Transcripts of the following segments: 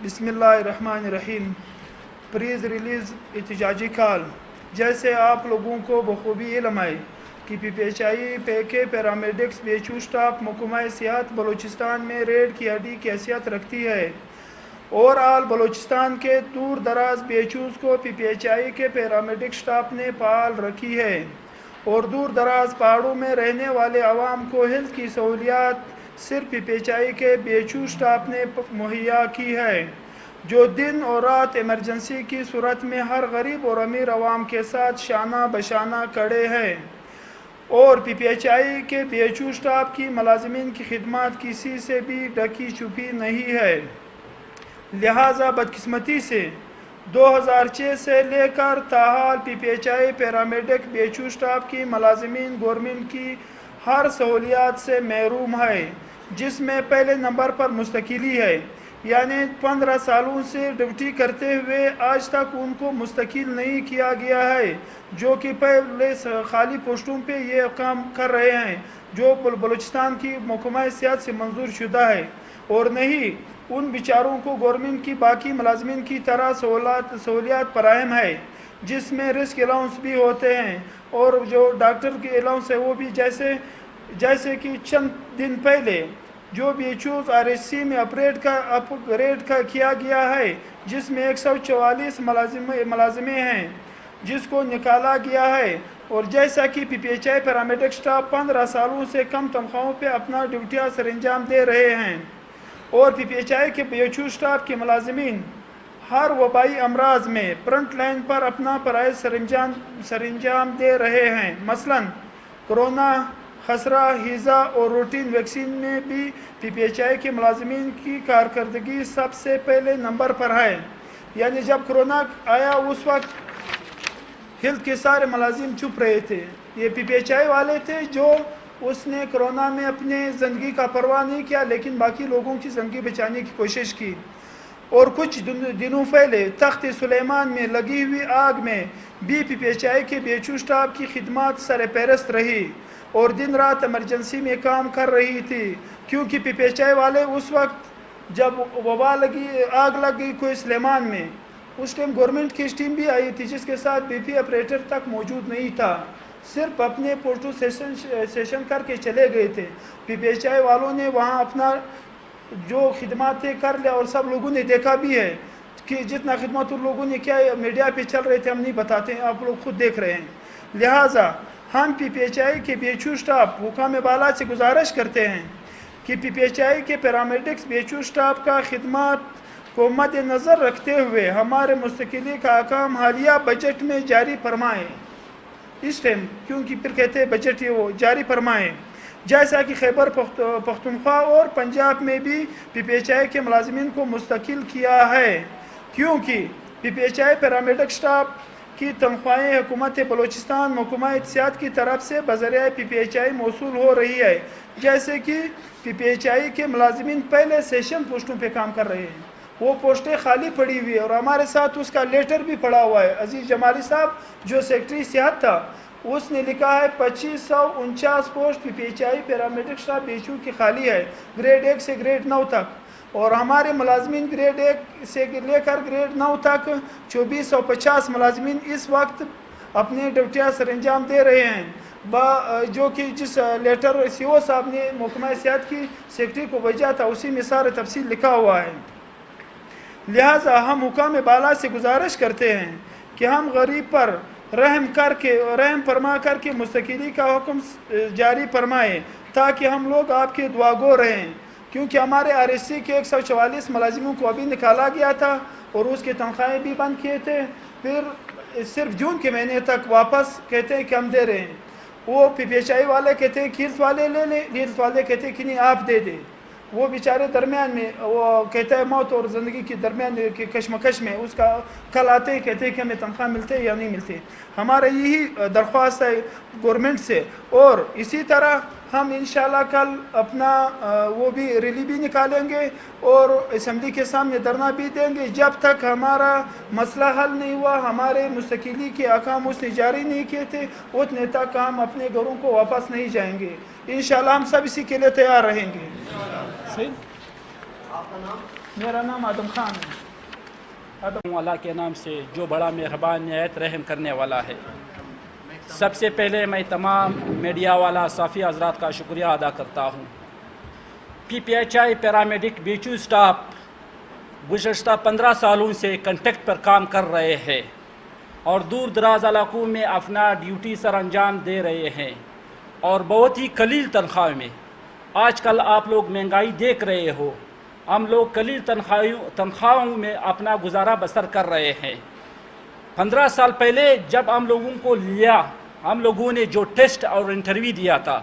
بسم اللہ الرحمن الرحیم. پریز ریلیز احتجاجی کال. جیسے آپ لوگوں کو بخوبی علم ہے کہ پی پی ایچ آئی کے paramedics B H O staff محکمہ صحت بلوچستان میں ریڑھ کی ہڈی کی حیثیت رکھتی ہے. اوور آل بلوچستان کے دور دراز بی ایچ اوز کو پی پی ایچ آئی کے پیرامیڈک اسٹاف نے فعال رکھی ہے اور دور دراز پہاڑوں میں رہنے والے عوام کو ہیلتھ کی سہولیات صرف پی پی ایچ آئی کے بی ایچ او اسٹاف نے مہیا کی ہے، جو دن اور رات ایمرجنسی کی صورت میں ہر غریب اور امیر عوام کے ساتھ شانہ بشانہ کھڑے ہیں. اور پی پی ایچ آئی کے بی ایچ او اسٹاف کی ملازمین کی خدمات کسی سے بھی ڈھکی چھپی نہیں ہے. لہٰذا بدقسمتی سے 2006 سے لے کر تاحال P P H I paramedic B H O staff کی ملازمین گورنمنٹ کی ہر سہولیات سے محروم ہے، جس میں پہلے نمبر پر مستقلی ہے. یعنی 15 سالوں سے ڈیوٹی کرتے ہوئے آج تک ان کو مستقل نہیں کیا گیا ہے، جو کہ پہلے خالی پوسٹوں پہ یہ کام کر رہے ہیں جو بلوچستان کی محکمہ صحت سے منظور شدہ ہے، اور نہیں ان بیچاروں کو گورنمنٹ کی باقی ملازمین کی طرح سہولیات فراہم ہے، جس میں رسک الاؤنس بھی ہوتے ہیں اور جو ڈاکٹر کے الاؤنس ہے وہ بھی جیسے کہ چند دن پہلے جو B H Os R S C میں اپ گریڈ کیا گیا ہے، جس میں 144 ملازمیں ہیں جس کو نکالا گیا ہے. اور جیسا کہ پی P H I paramedic staff 15 سالوں سے کم تنخواہوں پہ اپنا ڈیوٹیاں سر انجام دے رہے ہیں، اور پی پی ایچ آئی کے بی ایچ او اسٹاف کے ملازمین ہر وبائی امراض میں فرنٹ لائن پر اپنا فرائض سر انجام دے رہے ہیں. مثلاً کرونا، خسرہ، ہیزا اور روٹین ویکسین میں بھی پی پی ایچ آئی کے ملازمین کی کارکردگی سب سے پہلے نمبر پر ہے. یعنی جب کرونا آیا اس وقت ہیلتھ کے سارے ملازم چھپ رہے تھے. یہ پی پی ایچ آئی والے تھے جو اس نے کرونا میں اپنے زندگی کا پرواہ نہیں کیا، لیکن باقی لوگوں کی زندگی بچانے کی کوشش کی. اور کچھ دنوں پہلے تخت سلیمان میں لگی ہوئی آگ میں بھی پی پی ایچ آئی کے بی ایچ او اسٹاف کی خدمات سر فہرست رہی اور دن رات ایمرجنسی میں کام کر رہی تھی، کیونکہ پی پی ایچ آئی والے اس وقت جب وبا آگ لگ گئی کوئی سلیمان میں، اس ٹائم گورنمنٹ کی ٹیم بھی آئی تھی جس کے ساتھ بی پی آپریٹر تک موجود نہیں تھا، صرف اپنے فوٹو سیشن کر کے چلے گئے تھے. پی پی ایچ آئی والوں نے وہاں اپنا جو خدمات تھے کر لیا، اور سب لوگوں نے دیکھا بھی ہے کہ جتنا خدمات ان لوگوں نے کیا میڈیا پہ چل رہے تھے، ہم نہیں بتاتے ہیں، آپ لوگ خود دیکھ رہے ہیں. لہٰذا ہم پی پی ایچ آئی کے بی ایچ او اسٹاف حکام بالا سے گزارش کرتے ہیں کہ پی پی ایچ آئی کے paramedics B H O staff کا خدمات کو مد نظر رکھتے ہوئے ہمارے مستقلی کا حکام حالیہ بجٹ میں جاری فرمائیں. اس ٹائم کیونکہ پھر کہتے ہیں بجٹ یہ وہ جاری فرمائیں، جیسا کہ خیبر پختونخوا اور پنجاب میں بھی پی پی ایچ آئی کے ملازمین کو مستقل کیا ہے، کیونکہ پی P H I paramedic staff کی تنخواہیں حکومت بلوچستان محکمہ صحت کی طرف سے بذریعہ پی پی ایچ آئی موصول ہو رہی ہے. جیسے کہ پی پی ایچ آئی کے ملازمین پہلے سیشن پوسٹوں پہ کام کر رہے ہیں، وہ پوسٹیں خالی پڑی ہوئی ہے، اور ہمارے ساتھ اس کا لیٹر بھی پڑا ہوا ہے. عزیز جمالی صاحب جو سیکٹری صحت تھا، اس نے لکھا ہے 2549 post P P H I paramedic staff B H O کی خالی ہے، گریڈ 1 سے گریڈ 9 تک، اور ہمارے ملازمین گریڈ 1 سے لے کر گریڈ 9 تک 2450 ملازمین اس وقت اپنے ڈیوٹیاں سر انجام دے رہے ہیں، جو کہ جس لیٹر سی او صاحب نے محکمہ صحت کی سیکرٹری کو بھیجا تھا اسی میں سارے تفصیل لکھا ہوا ہے. لہٰذا ہم حکام بالا سے گزارش کرتے ہیں کہ ہم غریب پر رحم فرما کر کے مستقلی کا حکم جاری فرمائیں تاکہ ہم لوگ آپ کے دعا گو رہیں، کیونکہ ہمارے آر ایس سی کے 144 ملازموں کو ابھی نکالا گیا تھا اور اس کے تنخواہیں بھی بند کیے تھے. پھر صرف جون کے مہینے تک واپس کہتے ہیں کہ ہم دے رہے ہیں. وہ پی پی ایچ آئی والے کہتے ہیں کہ ہیلتھ والے لے لیں، ہیلتھ والے کہتے ہیں کہ نہیں آپ دے دیں. وہ بیچارے درمیان میں وہ کہتا ہے موت اور زندگی کے درمیان کے کشمکش میں اس کا کل آتے ہیں کہتے ہیں کہ ہمیں تنخواہ ملتے یا نہیں ملتے. ہمارا یہی درخواست ہے گورنمنٹ سے، اور اسی طرح ہم انشاءاللہ کل اپنا وہ بھی ریلی بھی نکالیں گے اور اسمبلی کے سامنے دھرنا بھی دیں گے جب تک ہمارا مسئلہ حل نہیں ہوا. ہمارے مستقلی کے احکام اس نے جاری نہیں کیے تھے، اتنے تک ہم اپنے گھروں کو واپس نہیں جائیں گے. انشاءاللہ ہم سب اسی کے لیے تیار رہیں گے. صحیح. میرا نام آدم خان ہے. اللہ کے نام سے جو بڑا مہربان نہایت رحم کرنے والا ہے. سب سے پہلے میں تمام میڈیا والا صحافی حضرات کا شکریہ ادا کرتا ہوں. P P H I paramedic B H U staff گزشتہ 15 سالوں سے کنٹیکٹ پر کام کر رہے ہیں اور دور دراز علاقوں میں اپنا ڈیوٹی سر انجام دے رہے ہیں اور بہت ہی قلیل تنخواہ میں. آج کل آپ لوگ مہنگائی دیکھ رہے ہو, ہم لوگ قلیل تنخواہوں میں اپنا گزارا بسر کر رہے ہیں. 15 سال پہلے جب ہم لوگوں کو لیا, ہم لوگوں نے جو ٹیسٹ اور انٹرویو دیا تھا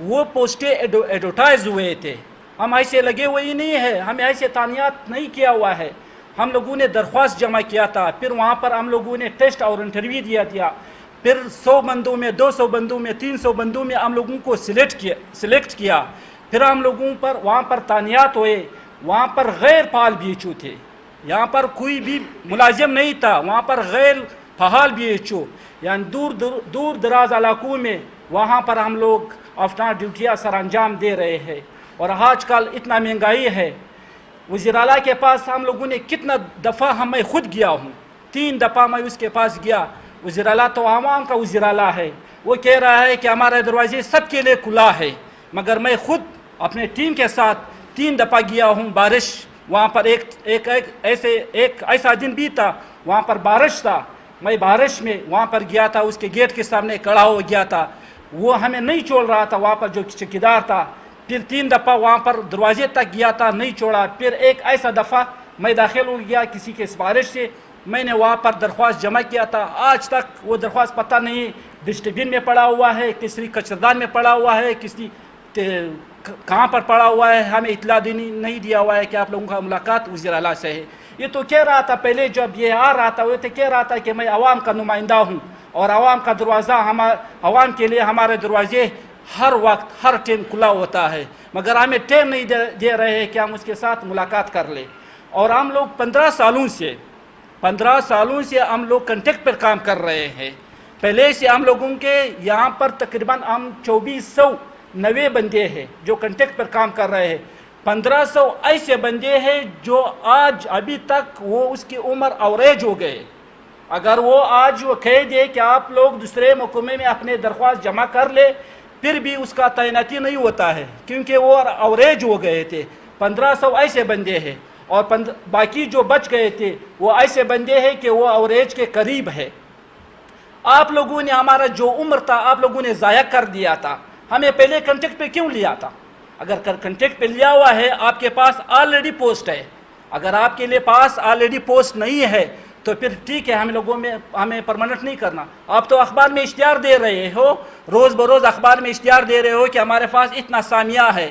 وہ پوسٹیں ایڈورٹائز ہوئے تھے. ہم ایسے لگے ہوئے ہی نہیں ہے, ہمیں ایسے تعینات نہیں کیا ہوا ہے. ہم لوگوں نے درخواست جمع کیا تھا, پھر وہاں پر ہم لوگوں نے ٹیسٹ اور انٹرویو دیا, پھر 100 بندوں میں 200 بندوں میں 300 بندوں میں ہم لوگوں کو سلیکٹ کیا. پھر ہم لوگوں پر وہاں پر تعینات ہوئے. وہاں پر غیر فعال بی ایچ او تھے, یہاں پر کوئی بھی ملازم نہیں تھا, وہاں پر غیر فعال بی ایچ او, یعنی دور دراز علاقوں میں وہاں پر ہم لوگ اپنا ڈیوٹیاں سر انجام دے رہے ہیں. اور آج کل اتنا مہنگائی ہے, وزیر اعلیٰ کے پاس ہم لوگوں نے کتنا دفعہ میں خود گیا ہوں, 3 دفعہ میں اس کے پاس گیا. وزیر اعلیٰ تو عوام کا وزیر اعلیٰ ہے, وہ کہہ رہا ہے کہ ہمارے دروازے سب کے لیے کھلا ہے, مگر میں خود اپنے ٹیم کے ساتھ 3 دفعہ گیا ہوں. بارش وہاں پر ایک ایسا دن بھی تھا وہاں پر بارش تھا, میں بارش میں وہاں پر گیا تھا, اس کے گیٹ کے سامنے کھڑا ہو گیا تھا, وہ ہمیں نہیں چھوڑ رہا تھا وہاں پر جو چوکیدار تھا. پھر 3 دفعہ وہاں پر دروازے تک گیا تھا, نہیں چھوڑا. پھر ایک ایسا دفعہ میں داخل ہو گیا کسی کے سفارش سے, میں نے وہاں پر درخواست جمع کیا تھا. آج تک وہ درخواست پتہ نہیں ڈسٹ بن میں پڑا ہوا ہے, کسی کچردان میں پڑا ہوا ہے, کسی کہاں پر پڑا ہوا ہے, ہمیں اطلاع نہیں دیا ہوا ہے کہ آپ لوگوں کا ملاقات وزیر اعلیٰ سے ہے. یہ تو کہہ رہا تھا پہلے جب یہ آ رہا تھا, وہ تو کہہ رہا تھا کہ میں عوام کا نمائندہ ہوں اور عوام کا دروازہ عوام کے لیے ہمارے دروازے ہر وقت ہر ٹائم کھلا ہوتا ہے, مگر ہمیں ٹائم نہیں دے رہے ہیں کہ ہم اس کے ساتھ ملاقات کر لیں. اور ہم لوگ 15 سالوں سے ہم لوگ کنٹیکٹ پر کام کر رہے ہیں. پہلے سے ہم لوگوں کے یہاں پر تقریباً ہم 2490 بندے ہیں جو کنٹیکٹ پر کام کر رہے ہیں. 1500 ایسے بندے ہیں جو آج ابھی تک وہ اس کی عمر اوریج ہو گئے. اگر وہ آج وہ کہہ دے کہ آپ لوگ دوسرے محکمے میں اپنے درخواست جمع کر لے, پھر بھی اس کا تعیناتی نہیں ہوتا ہے کیونکہ وہ اوریج ہو گئے تھے. 1500 ایسے بندے ہیں اور باقی جو بچ گئے تھے وہ ایسے بندے ہیں کہ وہ اوریج کے قریب ہے. آپ لوگوں نے ہمارا جو عمر تھا آپ لوگوں نے ضائع کر دیا تھا. ہمیں پہلے کنٹیکٹ پہ کیوں لیا تھا؟ اگر کنٹیکٹ پہ لیا ہوا ہے, آپ کے پاس آلریڈی پوسٹ ہے. اگر آپ کے لیے پاس آلریڈی پوسٹ نہیں ہے تو پھر ٹھیک ہے, ہمیں پرماننٹ نہیں کرنا. آپ تو اخبار میں اشتہار دے رہے ہو, روز بروز اخبار میں اشتہار دے رہے ہو کہ ہمارے پاس اتنا سامیہ ہے.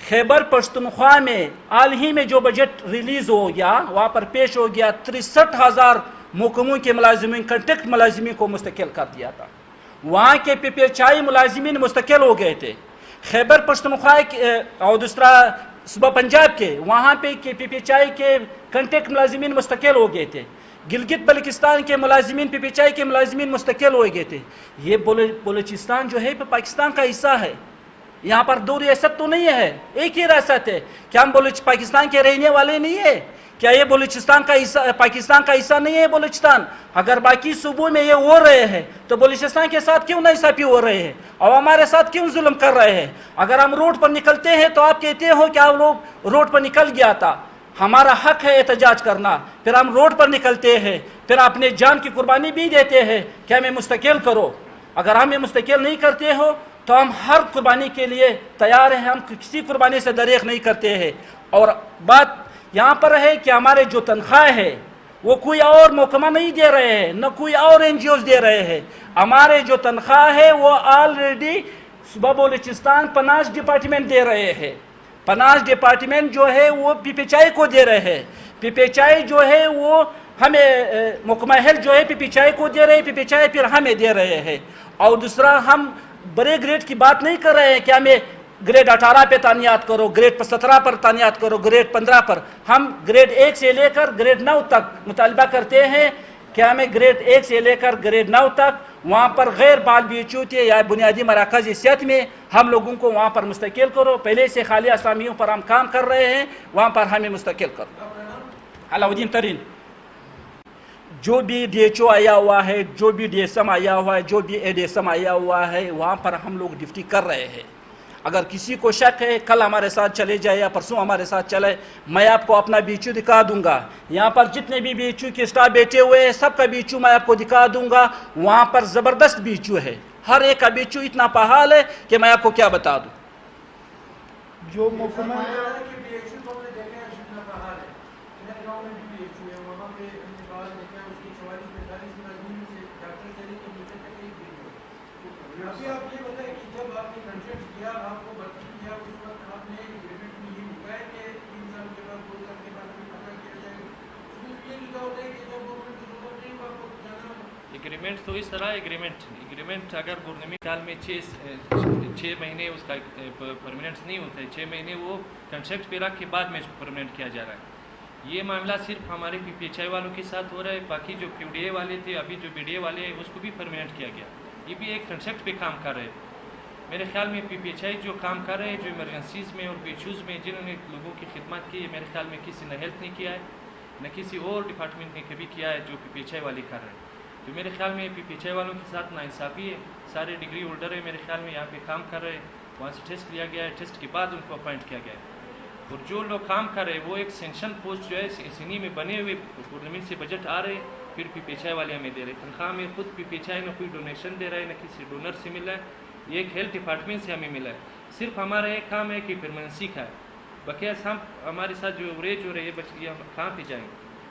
خیبر پختونخوا میں حال ہی میں جو بجٹ ریلیز ہو گیا وہاں پر پیش ہو گیا, 63,000 محکموں کے ملازمین کنٹیکٹ ملازمین کو مستقل کر دیا تھا. وہاں کے پی پی ایچ آئی ملازمین مستقل ہو گئے تھے. خیبر پختونخوا اور دوسرا صوبہ پنجاب کے وہاں پہ پی پی ایچ آئی کے کنٹیکٹ ملازمین مستقل ہو گئے تھے. گلگت بلتستان کے ملازمین پی پی ایچ آئی کے ملازمین مستقل ہو گئے تھے. یہ بلوچستان جو ہے پاکستان کا حصہ ہے, یہاں پر 2 ریاست تو نہیں ہے, ایک ہی ریاست ہے. کیا ہم پاکستان کے رہنے والے نہیں ہیں؟ کیا یہ بلوچستان کا حصہ پاکستان کا حصہ نہیں ہے بلوچستان؟ اگر باقی صوبوں میں یہ ہو رہے ہیں تو بلوچستان کے ساتھ کیوں ناانصافی ہو رہے ہیں اور ہمارے ساتھ کیوں ظلم کر رہے ہیں؟ اگر ہم روڈ پر نکلتے ہیں تو آپ کہتے ہو کہ آپ لوگ روڈ پر نکل گیا تھا, ہمارا حق ہے احتجاج کرنا. پھر ہم روڈ پر نکلتے ہیں, پھر اپنے جان کی قربانی بھی دیتے ہیں کہ ہمیں مستقل کرو. اگر ہمیں مستقل نہیں کرتے ہو تو ہم ہر قربانی کے لیے تیار ہیں, ہم کسی قربانی سے دریغ نہیں کرتے ہیں. اور بات یہاں پر ہے کہ ہمارے جو تنخواہ ہے وہ کوئی اور محکمہ نہیں دے رہے ہیں, نہ کوئی اور این جی اوز دے رہے ہیں. ہمارے جو تنخواہ ہے وہ آلریڈی صوبہ بلوچستان فنانس ڈپارٹمنٹ دے رہے ہیں. فنانس ڈپارٹمنٹ جو ہے وہ پی پی ایچ آئی کو دے رہے ہیں. پی پی ایچ آئی جو ہے وہ ہمیں محکمہ ہیلتھ جو ہے پی پی ایچ آئی کو دے رہے ہیں, پی پی ایچ آئی پھر ہمیں دے رہے ہیں. اور دوسرا ہم بڑے گریڈ کی بات نہیں کر رہے ہیں کہ ہمیں گریڈ 18 پہ تعینات کرو, گریڈ 17 پر تعینات کرو, گریڈ 15 پر. ہم گریڈ 1 سے لے کر گریڈ 9 تک مطالبہ کرتے ہیں کہ ہمیں گریڈ 1 سے لے کر گریڈ 9 تک وہاں پر غیر بال بیچو تھے یا بنیادی مراکز صحت میں ہم لوگوں کو وہاں پر مستقل کرو. پہلے سے خالی اسامیوں پر ہم کام کر رہے ہیں, وہاں پر ہمیں مستقل کرو. علاؤدین ترین جو بھی ڈی ایچ او آیا ہوا ہے, جو بھی ڈی ایس ایم آیا ہوا ہے, جو بھی اے ڈی ایس ایم آیا ہوا ہے, وہاں پر ہم لوگ ڈیوٹی کر رہے ہیں. اگر کسی کو شک ہے کل ہمارے ساتھ چلے جائے یا پرسوں ہمارے ساتھ چلے, میں آپ کو اپنا بیچو دکھا دوں گا. یہاں پر جتنے بھی بیچو کے اسٹاف بیٹھے ہوئے ہیں سب کا بیچو میں آپ کو دکھا دوں گا. وہاں پر زبردست بیچو ہے, ہر ایک کا بیچو اتنا پہال ہے کہ میں آپ کو کیا بتا دوں. جو محکمہ ایگریمنٹ تو اس طرح ایگریمنٹ اگر گورنمنٹ خیال میں 6 مہینے اس کا پرماننٹ نہیں ہوتا ہے, 6 مہینے وہ کنٹریکٹ پہ رکھ کے بعد میں اس کو پرماننٹ کیا جا رہا ہے. یہ معاملہ صرف ہمارے پی پی ایچ آئی والوں کے ساتھ ہو رہا ہے. باقی جو پی ڈی اے والے تھے, ابھی جو بی ڈی اے والے ہیں, اس کو بھی پرماننٹ کیا گیا. یہ بھی ایک کنٹریکٹ پہ کام کر رہے ہیں. میرے خیال میں پی پی ایچ آئی جو کام کر رہے ہیں, جو ایمرجنسیز میں اور ایشوز میں جنہوں نے لوگوں کی خدمت کی ہے, میرے خیال میں کسی نے ہیلتھ نہیں کیا ہے, نہ کسی اور ڈپارٹمنٹ نے کبھی کیا ہے جو پی پی ایچ آئی والے کر رہے ہیں. تو میرے خیال میں پی پی ایچ آئی والوں کے ساتھ ناانصافی ہے. سارے ڈگری ہولڈر ہیں میرے خیال میں یہاں پہ کام کر رہے ہیں, وہاں سے ٹیسٹ لیا گیا ہے, ٹیسٹ کے بعد ان کو اپوائنٹ کیا گیا ہے. اور جو لوگ کام کر رہے ہیں وہ ایک سینکشن پوسٹ جو ہے سینی میں بنے ہوئے گورنمنٹ سے بجٹ آ رہے ہیں, پھر پی پی ایچ آئی والے ہمیں دے رہے ہیں. تنخواہ میں خود پی پی ایچ آئی نہ کوئی ڈونیشن دے رہا ہے, نہ کسی ڈونر سے ملا ہے, یہ ایک ہیلتھ ڈپارٹمنٹ سے ہمیں ملا ہے. صرف ہمارا ایک کام ہے کہ پرماننسی کا ہے. بقیہ ہمارے ساتھ جو اوریج ہو رہی ہے یہ ہم کہاں پہ جائیں گے.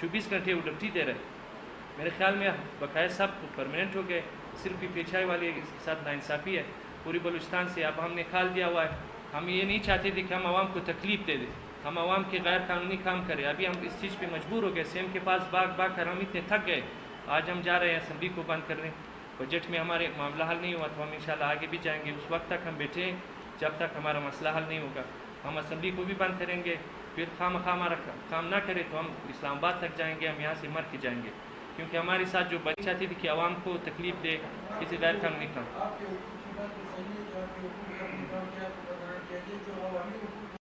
24 گھنٹے وہ ڈیوٹی دے رہے ہیں. میرے خیال میں بقایا سب پرماننٹ ہو گئے. صرف پی پی ایچ آئی والے کے ساتھ ناانصافی ہے پوری بلوچستان سے. اب ہم نے کھال دیا ہوا ہے, ہم یہ نہیں چاہتے تھے کہ ہم عوام کو تکلیف دے دیں, ہم عوام کے غیر قانونی کام کریں. ابھی ہم اس چیز پہ مجبور ہو گئے, سی ایم کے پاس باغ کر ہم اتنے تھک گئے. آج ہم جا رہے ہیں اسمبلی کو بند کر رہے ہیں. بجٹ میں ہمارے معاملہ حل نہیں ہوا تو ہم انشاءاللہ آگے بھی جائیں گے. اس وقت تک ہم بیٹھے ہیں جب تک ہمارا مسئلہ حل نہیں ہوگا. ہم اسمبلی کو بھی بند کریں گے, پھر ہمارا کام نہ کرے تو ہم اسلام آباد تک جائیں گے, ہم یہاں سے مر کے جائیں گے. کیونکہ ہمارے ساتھ جو بچی چاہتی تھی کہ عوام کو تکلیف دے کسی غیر قانونی کام.